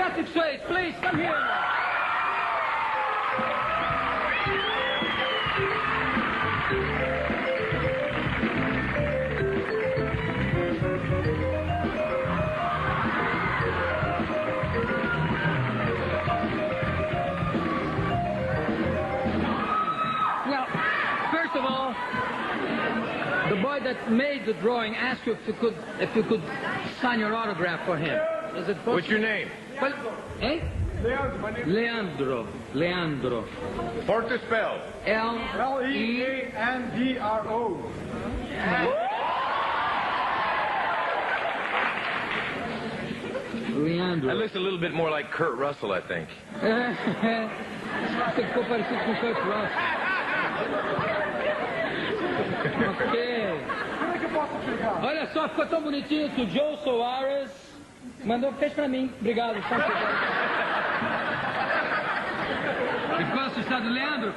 Patrick Swayze, please, come here. Well, first of all, the boy that made the drawing asked you if you could sign your autograph for him. Is it possible? What's your name? Well, eh? Leandro, my name Leandro. Leandro. Forte spell. Leandro. Leandro. That looks a little bit more like Kurt Russell, I think. Ficou parecido com o Kurt Russell. Ok. Olha só, ficou tão bonitinho que o Jo Soares fez pra mim. Obrigado. Ficou assustado, Leandro?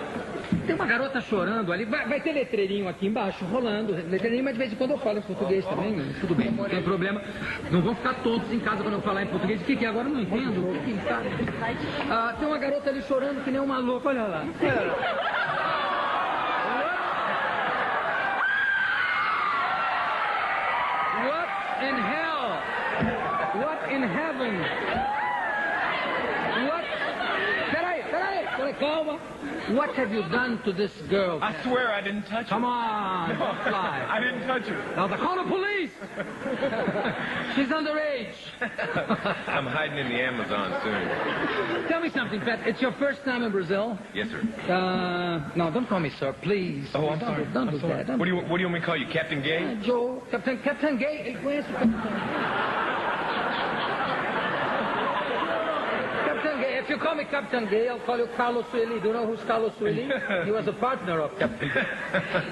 Tem uma garota chorando ali. Vai ter letreirinho aqui embaixo, rolando. Letreirinho, mas de vez em quando eu falo em português também. Tudo bem, não tem problema. Não vão ficar tontos em casa quando eu falar em português. O que é agora? Eu não entendo. O que tá? Tem uma garota ali chorando que nem uma louca. Olha lá. What in hell? What in heaven? What? Peraí, calma. What have you done to this girl? I swear I didn't touch her. Come on, don't fly. I didn't touch her. Now, call the police. She's underage. I'm hiding in the Amazon soon. Tell me something, Pat. It's your first time in Brazil? Yes, sir. No, don't call me sir, please. Oh, I'm sorry. Don't do that. What do you want me to call you, Captain Gay? Joe, Captain Gay. Ele conhece o Captain Gay. Captain Gay. If you call me Captain Gay, I'll call you Carlos Sueli. Do you know who's Carlos Sueli? He was a partner of Captain Gay.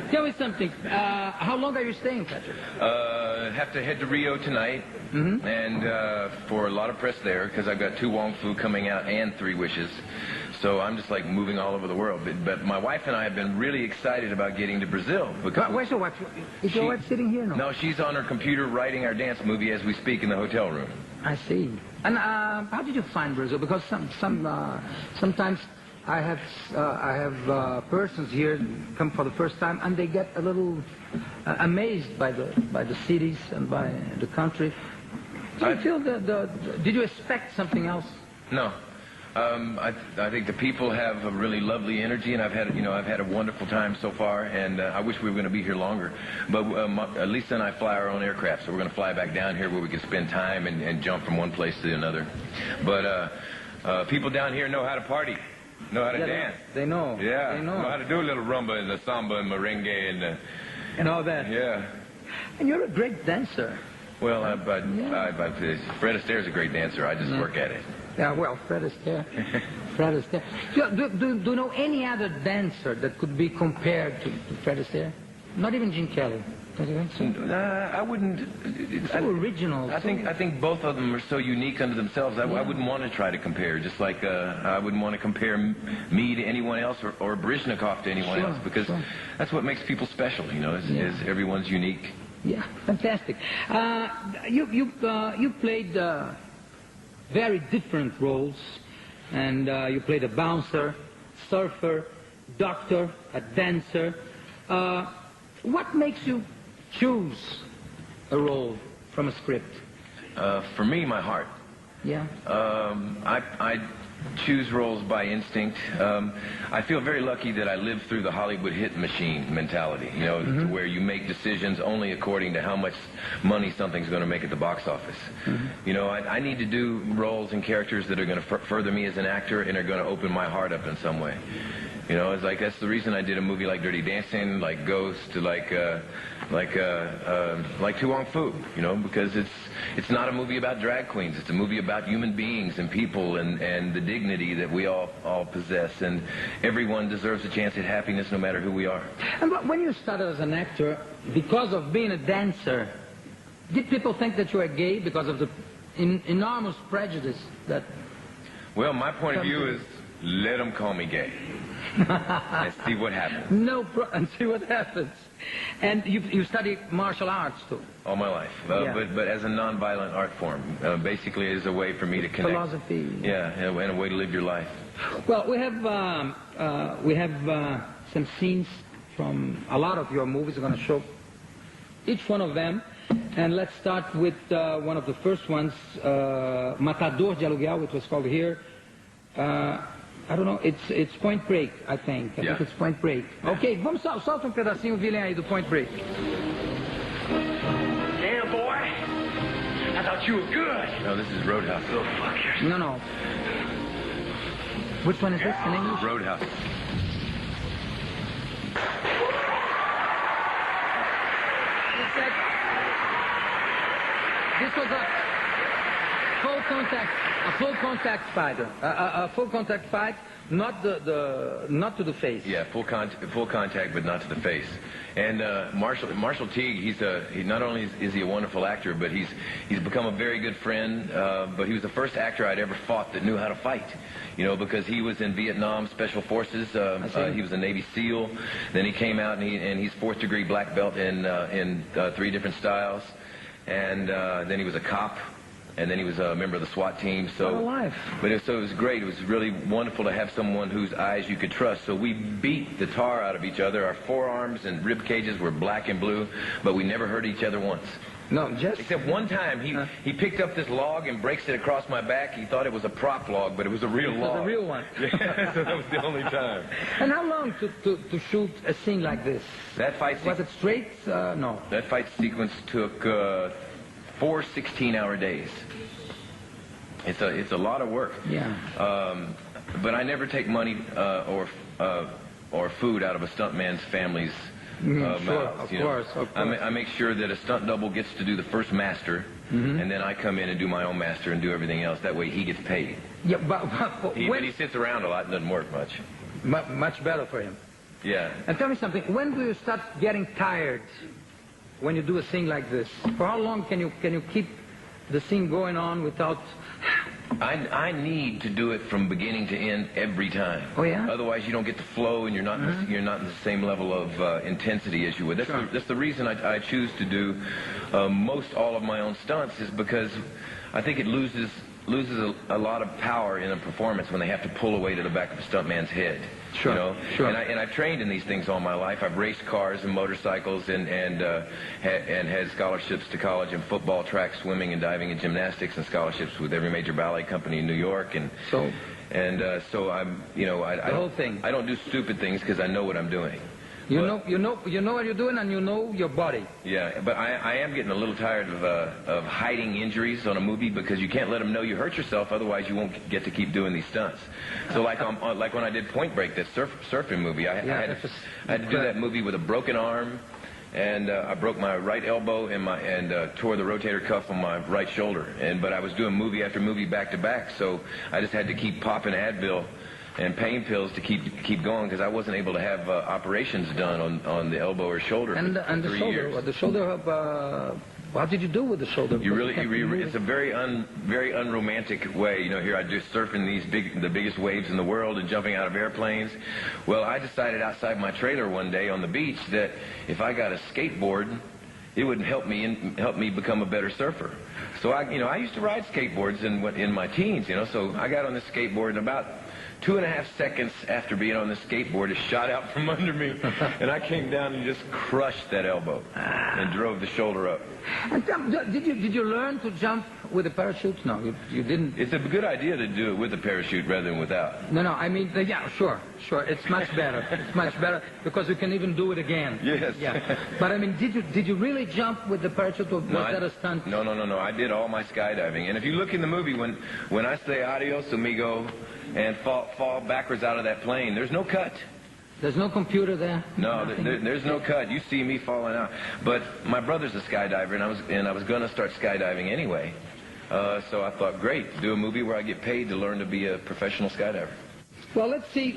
Tell me something. How long are you staying, Patrick? Have to head to Rio tonight, and for a lot of press there, because I've got 2 Wong Fu coming out and 3 Wishes. So I'm just like moving all over the world. But my wife and I have been really excited about getting to Brazil. Because Where's your wife? Is your wife sitting here? No, she's on her computer writing our dance movie as we speak in the hotel room. I see. And how did you find Brazil? Because sometimes I have persons here come for the first time and they get a little amazed by the cities and by the country. Do you feel did you expect something else? No. I think the people have a really lovely energy, and I've had a wonderful time so far, and I wish we were going to be here longer. But Lisa and I fly our own aircraft, so we're going to fly back down here where we can spend time and jump from one place to another. But people down here know how to party, know how to dance. They know. Yeah, they know how to do a little rumba and the samba and merengue and all that. Yeah. And you're a great dancer. Well, Fred Astaire's a great dancer. I just work at it. Yeah, well, Fred Astaire. Fred Astaire. Do you know any other dancer that could be compared to Fred Astaire? Not even Gene Kelly. Don't you think so? I wouldn't. So original. I think both of them are so unique unto themselves. I wouldn't want to try to compare. Just like I wouldn't want to compare me to anyone else or Baryshnikov to anyone else, because that's what makes people special. You know, is everyone's unique. Yeah, fantastic. You played very different roles, and you played a bouncer, surfer, doctor, a dancer. What makes you choose a role from a script? For me, my heart. Yeah. I choose roles by instinct. I feel very lucky that I lived through the Hollywood hit machine mentality, you know, to where you make decisions only according to how much money something's going to make at the box office. You know, I need to do roles and characters that are going to further me as an actor and are going to open my heart up in some way. You know, it's like that's the reason I did a movie like Dirty Dancing, like Ghost, like Tu Wong Fu. You know, because it's not a movie about drag queens. It's a movie about human beings and people and the dignity that we all possess. And everyone deserves a chance at happiness, no matter who we are. And when you started as an actor, because of being a dancer, did people think that you were gay because of the enormous prejudice that? Well, my point of view is let them call me gay. And see what happens. And see what happens. And you study martial arts too? All my life. But as a non-violent art form. Basically as a way for me to connect. Philosophy. Yeah, and a way to live your life. Well, we have some scenes from a lot of your movies. We're going to show each one of them. And let's start with one of the first ones, Matador de Aluguel, it was called here. I don't know, it's Point Break, I think. I think it's Point Break. Yeah. Ok, vamos solta pedacinho, Villain, aí do Point Break. Damn, boy. I thought you were good. No, this is Roadhouse. Go fuck yourself. No. Which one is this in English? Roadhouse. This was a full contact fight. A full contact fight, not to the face. Yeah, full contact, but not to the face. And Marshall Teague, he not only is he a wonderful actor, but he's become a very good friend. But he was the first actor I'd ever fought that knew how to fight. You know, because he was in Vietnam Special Forces. He was a Navy SEAL. Then he came out and he's 4th degree black belt in 3 different styles. And then he was a cop. And then he was a member of the SWAT team. So, what a life. But it was great. It was really wonderful to have someone whose eyes you could trust. So we beat the tar out of each other. Our forearms and rib cages were black and blue, but we never hurt each other once. No, just... Except one time, he picked up this log and breaks it across my back. He thought it was a prop log, but it was a real log. It was a real one. Yeah, so that was the only time. And how long to shoot a scene like this? That fight Was it straight? No. That fight sequence took 4 16-hour days. It's a lot of work. Yeah. But I never take money or food out of a stuntman's family's mouths. Of course. I make sure that a stunt double gets to do the first master, and then I come in and do my own master and do everything else. That way he gets paid. Yeah, but But he sits around a lot and doesn't work much. Much better for him. Yeah. And tell me something. When do you start getting tired when you do a scene like this? For how long can you keep the scene going on without... I need to do it from beginning to end every time. Oh, yeah? Otherwise, you don't get the flow, and you're not in the same level of intensity as you would. That's the reason I choose to do most all of my own stunts, is because I think it loses a lot of power in a performance when they have to pull away to the back of a stuntman's head. Sure. You know? Sure. And I've trained in these things all my life. I've raced cars and motorcycles and had scholarships to college in football, track, swimming, and diving and gymnastics, and scholarships with every major ballet company in New York. And so I'm, you know, the whole thing. I don't do stupid things because I know what I'm doing. You know what you're doing, and you know your body. Yeah, but I am getting a little tired of hiding injuries on a movie, because you can't let them know you hurt yourself, otherwise you won't get to keep doing these stunts. So like when I did Point Break, that surfing movie, I had to do that movie with a broken arm, and I broke my right elbow and tore the rotator cuff on my right shoulder. But I was doing movie after movie back to back, so I just had to keep popping Advil and pain pills to keep going, because I wasn't able to have operations done on the elbow or shoulder for 3 years. The shoulder. What did you do with the shoulder? It's a very unromantic way. You know, here I do surfing the biggest waves in the world and jumping out of airplanes. Well, I decided outside my trailer one day on the beach that if I got a skateboard, it would help me become a better surfer. So I used to ride skateboards in my teens. You know, so I got on this skateboard, and about 2.5 seconds after being on the skateboard, it shot out from under me, and I came down and just crushed that elbow and drove the shoulder up. And did you learn to jump with a parachute? No, you didn't. It's a good idea to do it with a parachute rather than without. No, I mean, yeah, sure. It's much better. It's much better, because you can even do it again. Yes. Yeah. But I mean, did you really jump with the parachute, or was that a stunt? No. I did all my skydiving, and if you look in the movie, when I say adios amigo and fall backwards out of that plane, there's no cut. There's no computer there? No, there's no cut. You see me falling out. But my brother's a skydiver, and I was going to start skydiving anyway. So I thought, great, do a movie where I get paid to learn to be a professional skydiver. Well, let's see